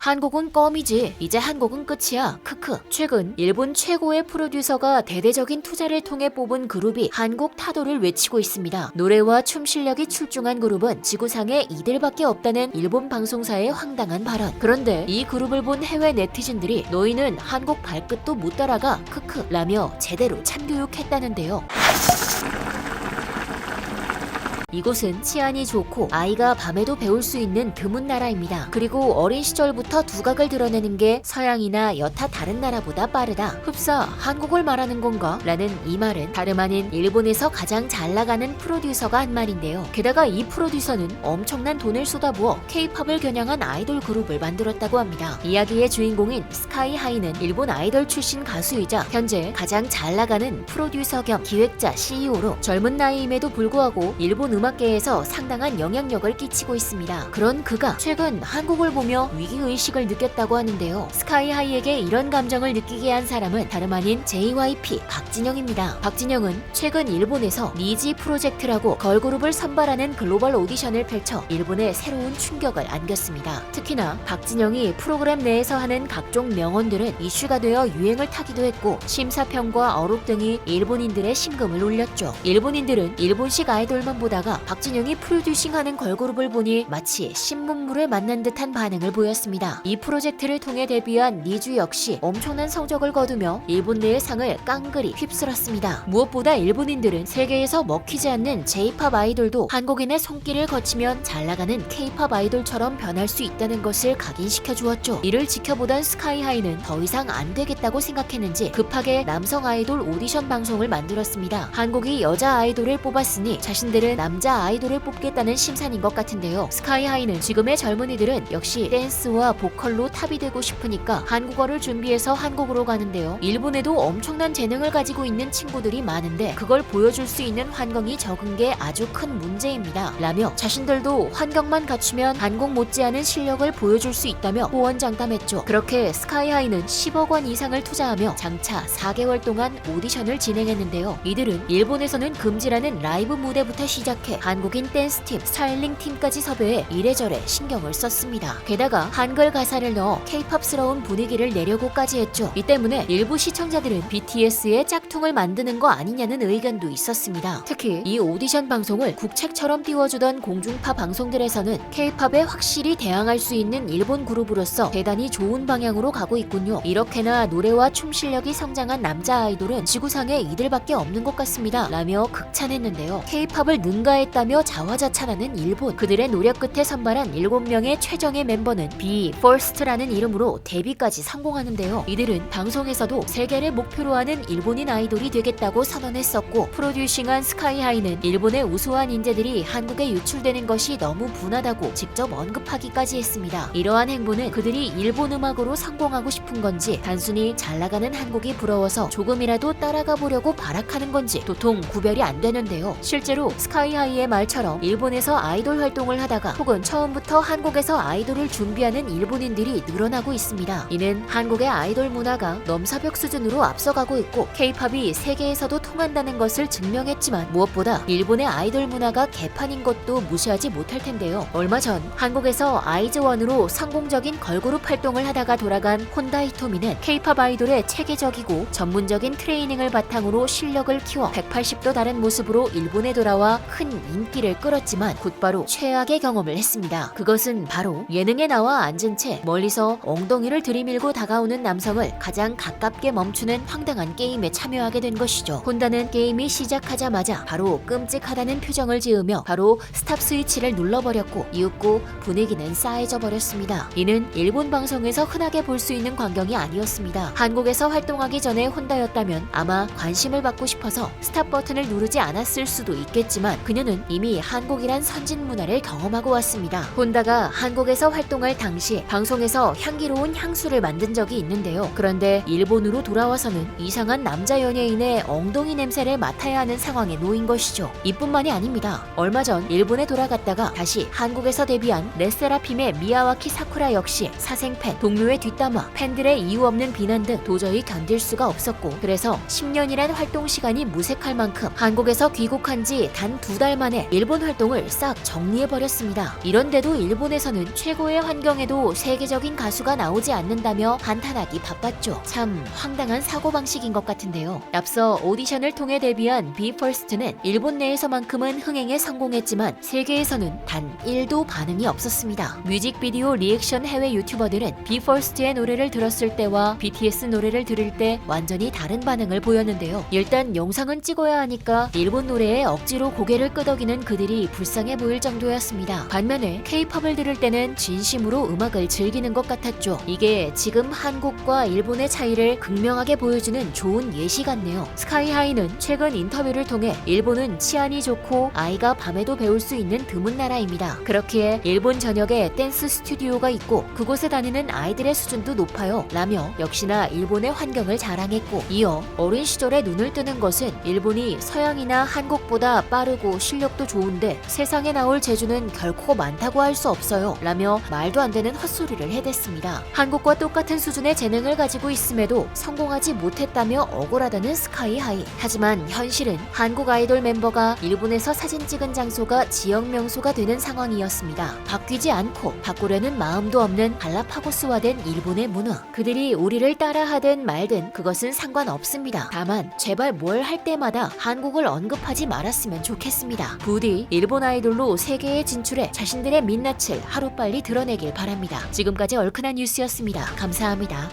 한국은 껌이지. 이제 한국은 끝이야. 크크. 최근 일본 최고의 프로듀서가 대대적인 투자를 통해 뽑은 그룹이 한국 타도를 외치고 있습니다. 노래와 춤 실력이 출중한 그룹은 지구상에 이들밖에 없다는 일본 방송사의 황당한 발언. 그런데 이 그룹을 본 해외 네티즌들이 너희는 한국 발끝도 못 따라가 크크 라며 제대로 참교육했다는데요. 이곳은 치안이 좋고 아이가 밤에도 배울 수 있는 드문 나라입니다. 그리고 어린 시절부터 두각을 드러내는 게 서양이나 여타 다른 나라보다 빠르다. 흡사 한국을 말하는 건가? 라는 이 말은 다름 아닌 일본에서 가장 잘 나가는 프로듀서가 한 말인데요. 게다가 이 프로듀서는 엄청난 돈을 쏟아부어 K-팝을 겨냥한 아이돌 그룹을 만들었다고 합니다. 이야기의 주인공인 스카이하이는 일본 아이돌 출신 가수이자 현재 가장 잘 나가는 프로듀서 겸 기획자 CEO로 젊은 나이임에도 불구하고 일본 음악계에서 상당한 영향력을 끼치고 있습니다. 그런 그가 최근 한국을 보며 위기의식을 느꼈다고 하는데요. 스카이하이에게 이런 감정을 느끼게 한 사람은 다름 아닌 JYP 박진영입니다. 박진영은 최근 일본에서 니지 프로젝트라고 걸그룹을 선발하는 글로벌 오디션을 펼쳐 일본에 새로운 충격을 안겼습니다. 특히나 박진영이 프로그램 내에서 하는 각종 명언들은 이슈가 되어 유행을 타기도 했고 심사평과 어록 등이 일본인들의 심금을 울렸죠. 일본인들은 일본식 아이돌만 보다가 박진영이 프로듀싱하는 걸그룹을 보니 마치 신문물을 만난 듯한 반응을 보였습니다. 이 프로젝트를 통해 데뷔한 니주 역시 엄청난 성적을 거두며 일본 내의 상을 깡그리 휩쓸었습니다. 무엇보다 일본인들은 세계에서 먹히지 않는 J-팝 아이돌도 한국인의 손길을 거치면 잘 나가는 K-팝 아이돌처럼 변할 수 있다는 것을 각인시켜 주었죠. 이를 지켜보던 스카이하이는 더 이상 안 되겠다고 생각했는지 급하게 남성 아이돌 오디션 방송을 만들었습니다. 한국이 여자 아이돌을 뽑았으니 자신들은 남자 아이돌을 뽑겠다는 심산인 것 같은데요. 스카이하이는 지금의 젊은이들은 역시 댄스와 보컬로 탑이 되고 싶으니까 한국어를 준비해서 한국으로 가는데요. 일본에도 엄청난 재능을 가지고 있는 친구들이 많은데 그걸 보여줄 수 있는 환경이 적은 게 아주 큰 문제입니다. 라며 자신들도 환경만 갖추면 한국 못지않은 실력을 보여줄 수 있다며 호언장담했죠. 그렇게 스카이하이는 10억 원 이상을 투자하며 장차 4개월 동안 오디션을 진행했는데요. 이들은 일본에서는 금지라는 라이브 무대부터 시작해 한국인 댄스팀, 스타일링팀까지 섭외해 이래저래 신경을 썼습니다. 게다가 한글 가사를 넣어 K-팝스러운 분위기를 내려고까지 했죠. 이 때문에 일부 시청자들은 BTS의 짝퉁을 만드는 거 아니냐는 의견도 있었습니다. 특히 이 오디션 방송을 국책처럼 띄워주던 공중파 방송들에서는 K-팝에 확실히 대항할 수 있는 일본 그룹으로서 대단히 좋은 방향으로 가고 있군요. 이렇게나 노래와 춤 실력이 성장한 남자 아이돌은 지구상에 이들밖에 없는 것 같습니다. 라며 극찬했는데요. K-팝을 능가했다며 자화자찬하는 일본. 그들의 노력 끝에 선발한 7명의 최정예 멤버는 BE:FIRST라는 이름으로 데뷔까지 성공하는데요. 이들은 방송에서도 세계를 목표로 하는 일본인 아이돌이 되겠다고 선언했었고 프로듀싱한 스카이하이는 일본의 우수한 인재들이 한국에 유출되는 것이 너무 분하다고 직접 언급하기까지 했습니다. 이러한 행보는 그들이 일본 음악으로 성공하고 싶은 건지 단순히 잘 나가는 한국이 부러워서 조금이라도 따라가 보려고 발악하는 건지 도통 구별이 안 되는데요. 실제로 스카이하이의 말처럼 일본에서 아이돌 활동을 하다가 혹은 처음부터 한국에서 아이돌을 준비하는 일본인들이 늘어나고 있습니다. 이는 한국의 아이돌 문화가 넘사벽 수준으로 앞서가고 있고 K-팝이 세계에서도 통한다는 것을 증명했지만 무엇보다 일본의 아이돌 문화가 개판인 것도 무시하지 못할 텐데요. 얼마 전 한국에서 아이즈원으로 성공적인 걸그룹 활동을 하다가 돌아간 혼다 히토미는 K-팝 아이돌의 체계적이고 전문적인 트레이닝을 바탕으로 실력을 키워 180도 다른 모습으로 일본에 돌아와 큰 인기를 끌었지만 곧바로 최악의 경험을 했습니다. 그것은 바로 예능에 나와 앉은 채 멀리서 엉덩이를 들이밀고 다가오는 남성을 가장 가깝게 멈추는 황당한 게임에 참여하게 된 것이죠. 혼다는 게임이 시작하자마자 바로 끔찍하다는 표정을 지으며 바로 스탑 스위치를 눌러버렸고 이윽고 분위기는 싸해져 버렸습니다. 이는 일본 방송에서 흔하게 볼 수 있는 광경이 아니었습니다. 한국에서 활동하기 전에 혼다였다면 아마 관심을 받고 싶어서 스탑 버튼을 누르지 않았을 수도 있겠지만 그녀는 이미 한국이란 선진 문화를 경험하고 왔습니다. 혼다가 한국에서 활동할 당시 방송에서 향기로운 향수를 만든 적이 있는데요. 그런데 일본으로 돌아와서는 이상한 남자 연예인의 엉덩이 냄새를 맡아야 하는 상황에 놓인 것이죠. 이뿐만이 아닙니다. 얼마 전 일본에 돌아갔다가 다시 한국에서 데뷔한 레세라핌의 미야와키 사쿠라 역시 사생팬, 동료의 뒷담화, 팬들의 이유 없는 비난 등 도저히 견딜 수가 없었고 그래서 10년이란 활동 시간이 무색할 만큼 한국에서 귀국한 지 단 2달 달 만에 일본 활동을 싹 정리해버렸습니다. 이런데도 일본에서는 최고의 환경에도 세계적인 가수가 나오지 않는다며 한탄하기 바빴죠. 참 황당한 사고방식인 것 같은데요. 앞서 오디션을 통해 데뷔한 BE:FIRST는 일본 내에서만큼은 흥행에 성공했지만 세계에서는 단 1도 반응이 없었습니다. 뮤직비디오 리액션 해외 유튜버들은 BE:FIRST의 노래를 들었을 때와 BTS 노래를 들을 때 완전히 다른 반응을 보였는데요. 일단 영상은 찍어야 하니까 일본 노래에 억지로 고개를 끄덕이는 그들이 불쌍해 보일 정도였습니다. 반면에 K-팝을 들을 때는 진심으로 음악을 즐기는 것 같았죠. 이게 지금 한국과 일본의 차이를 극명하게 보여주는 좋은 예시 같네요. 스카이하이는 최근 인터뷰를 통해 일본은 치안이 좋고 아이가 밤에도 배울 수 있는 드문 나라입니다. 그렇기에 일본 전역에 댄스 스튜디오가 있고 그곳에 다니는 아이들의 수준도 높아요. 라며 역시나 일본의 환경을 자랑했고, 이어 어린 시절에 눈을 뜨는 것은 일본이 서양이나 한국보다 빠르고 실력도 좋은데 세상에 나올 재주는 결코 많다고 할 수 없어요. 라며 말도 안 되는 헛소리를 해댔습니다. 한국과 똑같은 수준의 재능을 가지고 있음에도 성공하지 못했다며 억울하다는 스카이하이. 하지만 현실은 한국 아이돌 멤버가 일본에서 사진 찍은 장소가 지역 명소가 되는 상황이었습니다. 바뀌지 않고 바꾸려는 마음도 없는 갈라파고스화된 일본의 문화. 그들이 우리를 따라하든 말든 그것은 상관없습니다. 다만 제발 뭘 할 때마다 한국을 언급하지 말았으면 좋겠습니다. 부디 일본 아이돌로 세계에 진출해 자신들의 민낯을 하루빨리 드러내길 바랍니다. 지금까지 얼큰한 뉴스였습니다. 감사합니다.